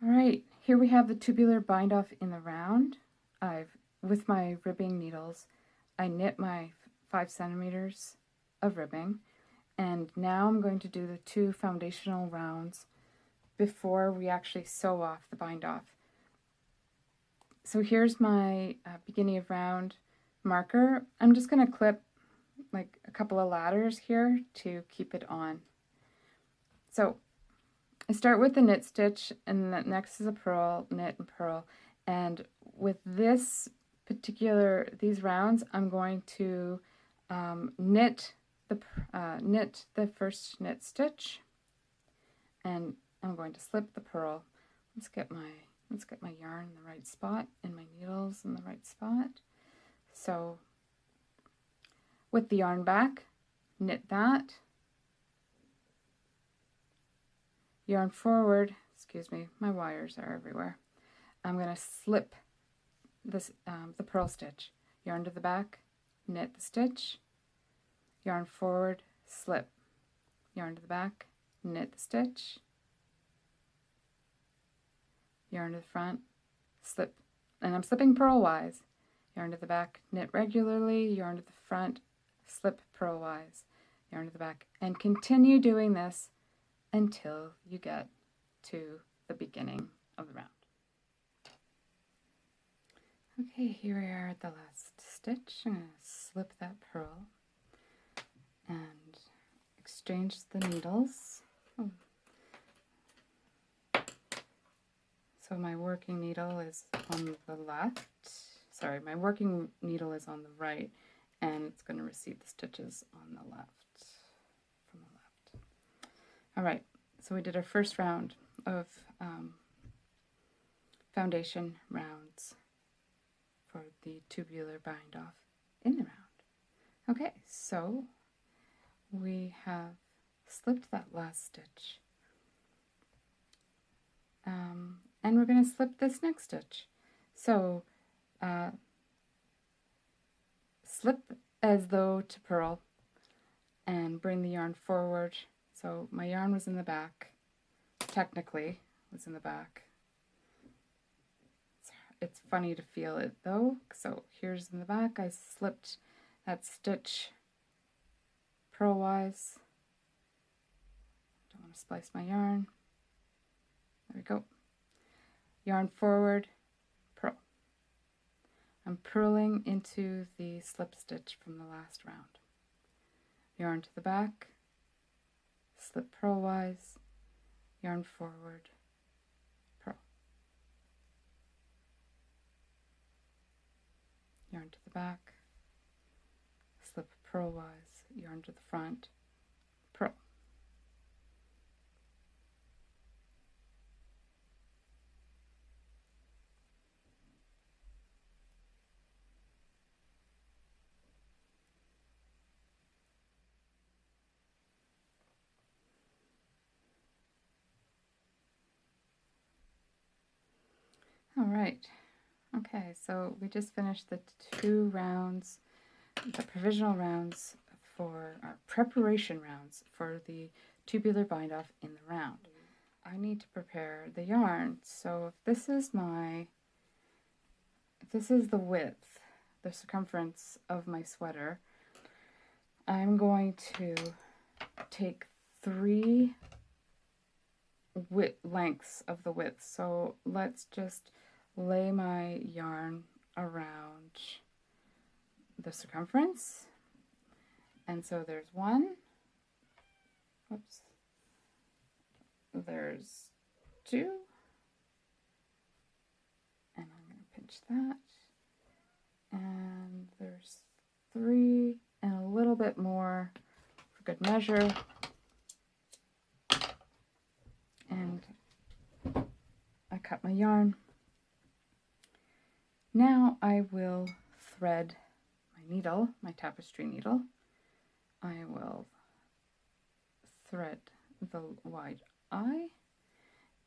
All right, here we have the tubular bind off in the round. With my ribbing needles, I knit my 5 centimeters of ribbing, and now I'm going to do the 2 foundational rounds before we actually sew off the bind off. So here's my beginning of round marker. I'm just going to clip like a couple of ladders here to keep it on. So I start with the knit stitch, and the next is a purl, knit and purl, and with these rounds I'm going to knit the first knit stitch, and I'm going to slip the purl. Let's get my yarn in the right spot and my needles in the right spot. So with the yarn back, knit that, yarn forward, excuse me, my wires are everywhere. I'm going to slip this the purl stitch, yarn to the back, knit the stitch, yarn forward, slip, yarn to the back, knit the stitch, yarn to the front, slip, and I'm slipping purlwise, yarn to the back, knit regularly, yarn to the front, slip purlwise, yarn to the back, and continue doing this until you get to the beginning of the round. Okay, here we are at the last stitch. I'm going to slip that purl and exchange the needles. So my working needle is on the left. Sorry, my working needle is on the right, and it's going to receive the stitches on the left. From the left. All right, so we did our first round of foundation rounds for the tubular bind off in the round. Okay, so we have slipped that last stitch. And we're going to slip this next stitch. So slip as though to purl and bring the yarn forward. So my yarn was in the back, technically was in the back. It's funny to feel it though. So here's in the back, I slipped that stitch purlwise. Don't want to splice my yarn. There we go. Yarn forward, purl. I'm purling into the slip stitch from the last round. Yarn to the back, slip purlwise, yarn forward, purl. Yarn to the back, slip purlwise, yarn to the front, purl. All right, okay, so we just finished the 2 rounds, the provisional rounds for our preparation rounds for the tubular bind off in the round. I need to prepare the yarn. So if this is the width, the circumference of my sweater, I'm going to take 3 lengths of the width. So let's just lay my yarn around the circumference, and so there's 1, whoops, there's 2, and I'm going to pinch that, and there's 3, and a little bit more for good measure, and I cut my yarn. Now I will thread my needle, my tapestry needle. I will thread the wide eye,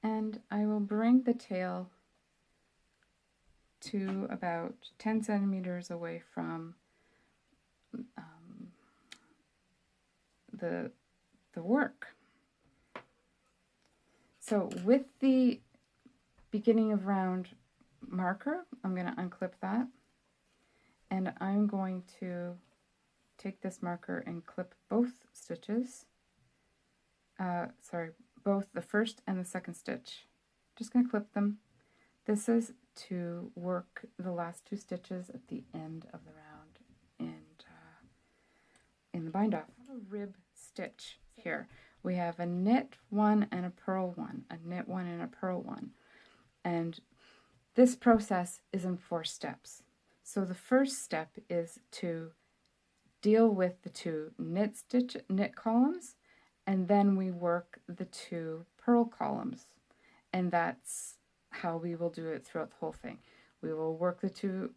and I will bring the tail to about 10 centimeters away from the work. So with the beginning of round marker. I'm going to unclip that, and I'm going to take this marker and clip both stitches, both the first and the second stitch. Just going to clip them. This is to work the last 2 stitches at the end of the round and in the bind off. A rib stitch here. We have a knit one and a purl one, a knit one and a purl one. And this process is in 4 steps. So the first step is to deal with the 2 knit columns, and then we work the 2 purl columns. And that's how we will do it throughout the whole thing. We will work the 2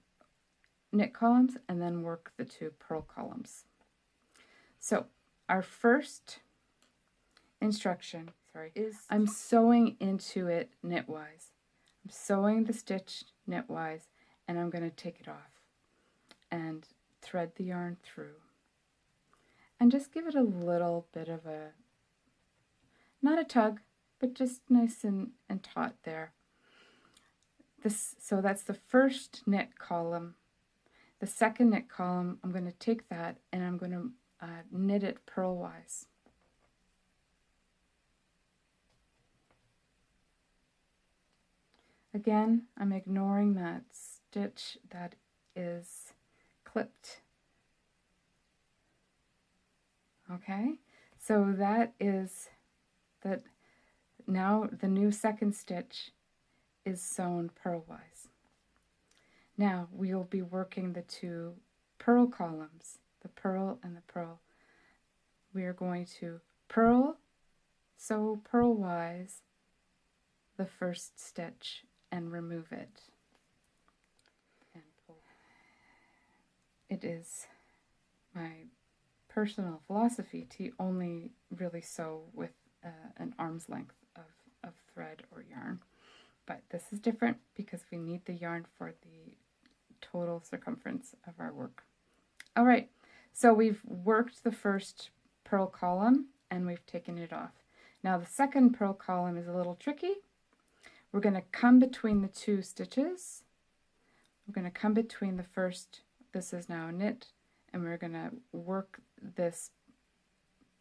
knit columns and then work the 2 purl columns. So our first instruction, is I'm sewing into it knitwise. I'm sewing the stitch knitwise, and I'm going to take it off and thread the yarn through. And just give it a little bit of a, not a tug, but just nice and taut there. So that's the first knit column. The second knit column, I'm going to take that and I'm going to knit it purlwise. Again, I'm ignoring that stitch that is clipped. Okay, so that is that. Now the new second stitch is sewn purlwise. Now we will be working the 2 purl columns, the purl and the purl. We are going to purl, sew purlwise the first stitch and remove it. And pull. It is my personal philosophy to only really sew with an arm's length of thread or yarn. But this is different because we need the yarn for the total circumference of our work. All right, so we've worked the first purl column and we've taken it off. Now the second purl column is a little tricky. We're going to come between the 2 stitches. We're going to come between the first, this is now knit, and we're going to work this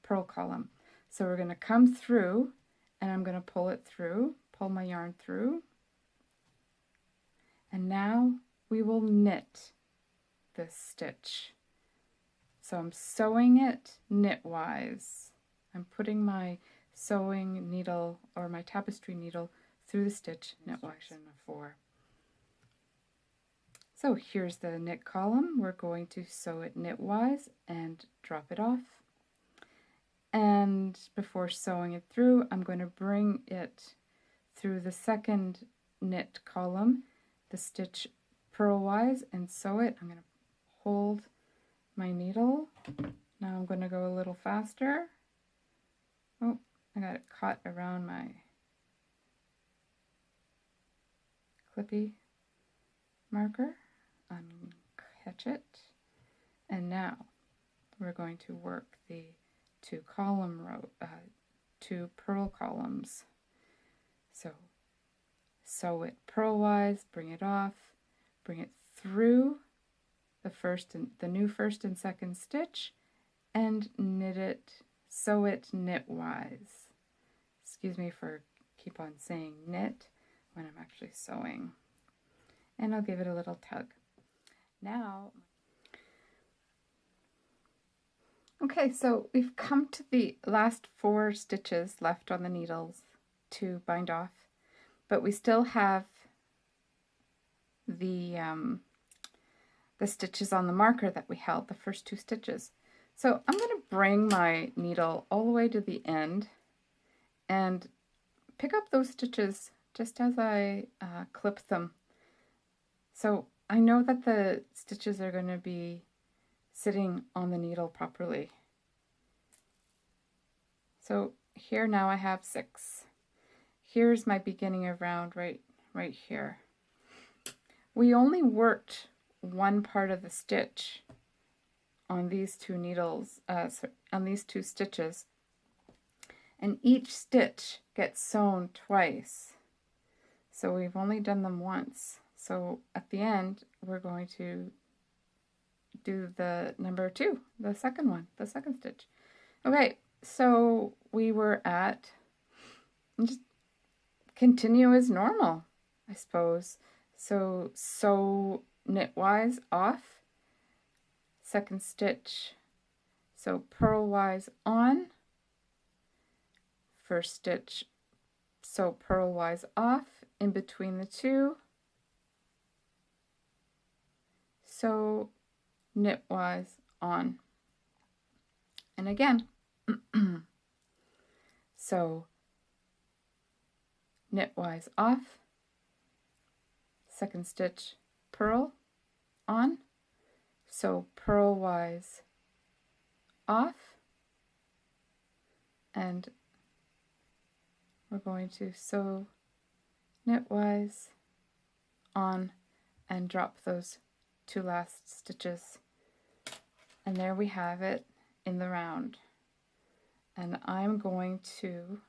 purl column. So we're going to come through, and I'm going to pull it through, pull my yarn through, and now we will knit this stitch. So I'm sewing it knitwise. I'm putting my sewing needle or my tapestry needle through the stitch knitwise. 4. So here's the knit column. We're going to sew it knitwise and drop it off. And before sewing it through, I'm going to bring it through the second knit column, the stitch purlwise, and sew it. I'm going to hold my needle. Now I'm going to go a little faster. Oh, I got it caught around my clippy marker. Uncatch it. And now we're going to work the 2 purl columns. So sew it purlwise, bring it off, bring it through the new first and second stitch, and knit it, sew it knitwise. Excuse me for keep on saying knit when I'm actually sewing. And I'll give it a little tug. Now, okay, so we've come to the last 4 stitches left on the needles to bind off, but we still have the stitches on the marker that we held, the first 2 stitches. So I'm going to bring my needle all the way to the end and pick up those stitches just as I clip them. So I know that the stitches are going to be sitting on the needle properly. So here now I have 6. Here's my beginning of round right here. We only worked one part of the stitch on these 2 needles, on these 2 stitches, and each stitch gets sewn twice. So we've only done them once. So at the end, we're going to do the number 2, the second one, the second stitch. Okay, so we were at, just continue as normal, I suppose. So sew knitwise off, second stitch, so purlwise on, first stitch, sew purlwise off, in between the two, sew knitwise on, and again. So knitwise off, second stitch, purl on, sew purlwise off, and we're going to sew knitwise on and drop those 2 last stitches, and there we have it in the round. And I'm going to,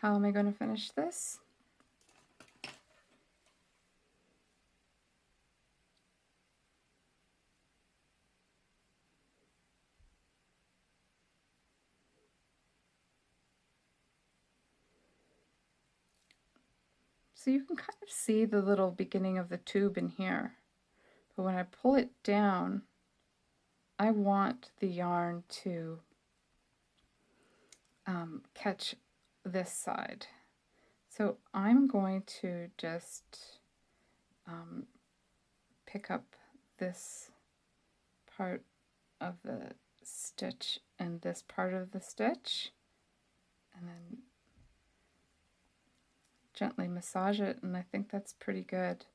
how am I going to finish this? So you can kind of see the little beginning of the tube in here, but when I pull it down, I want the yarn to catch this side. So I'm going to just pick up this part of the stitch and this part of the stitch, and then gently massage it, and I think that's pretty good.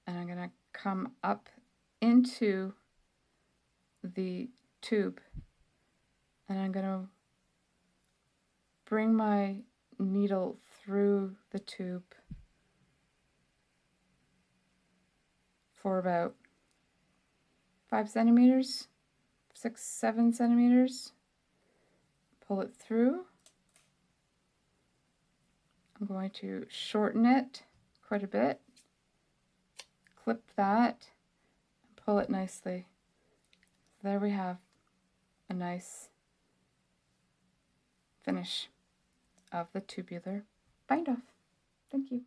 And I'm going to come up into the tube, and I'm going to bring my needle through the tube for about 5 centimeters, 6, 7 centimeters. Pull it through. I'm going to shorten it quite a bit, clip that, and pull it nicely. There we have a nice finish of the tubular bind off. Thank you.